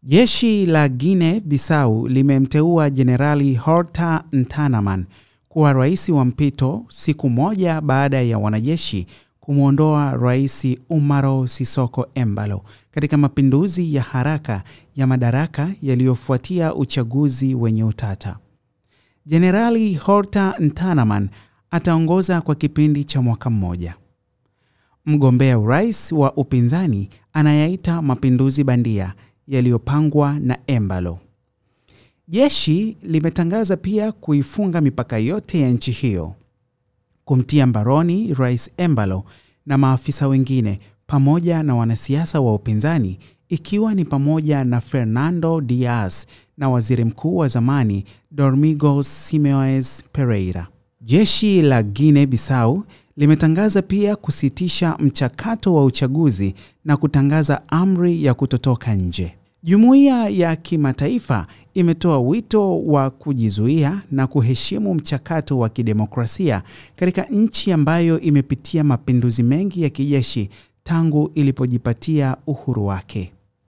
Jeshi la Guinea Bissau limemteua Jenerali Horta Ntanaman kuwa rais wa mpito siku moja baada ya wanajeshi kumwondoa Rais Umaro Sissoco Embalo katika mapinduzi ya haraka ya madaraka yaliyofuatia uchaguzi wenye utata. Jenerali Horta Ntanaman ataongoza kwa kipindi cha mwaka mmoja. Mgombea urais wa upinzani anayaita mapinduzi bandia yaliyopangwa na Embalo. Jeshi limetangaza pia kuifunga mipaka yote ya nchi hiyo, kumtia mbaroni Rais Embalo na maafisa wengine pamoja na wanasiasa wa upinzani, ikiwa ni pamoja na Fernando Diaz na waziri mkuu wa zamani Domingos Simoes Pereira. Jeshi la Guinea Bissau limetangaza pia kusitisha mchakato wa uchaguzi na kutangaza amri ya kutotoka nje. Jumuiya ya kimataifa imetoa wito wa kujizuia na kuheshimu mchakato wa kidemokrasia katika nchi ambayo imepitia mapinduzi mengi ya kijeshi tangu ilipojipatia uhuru wake.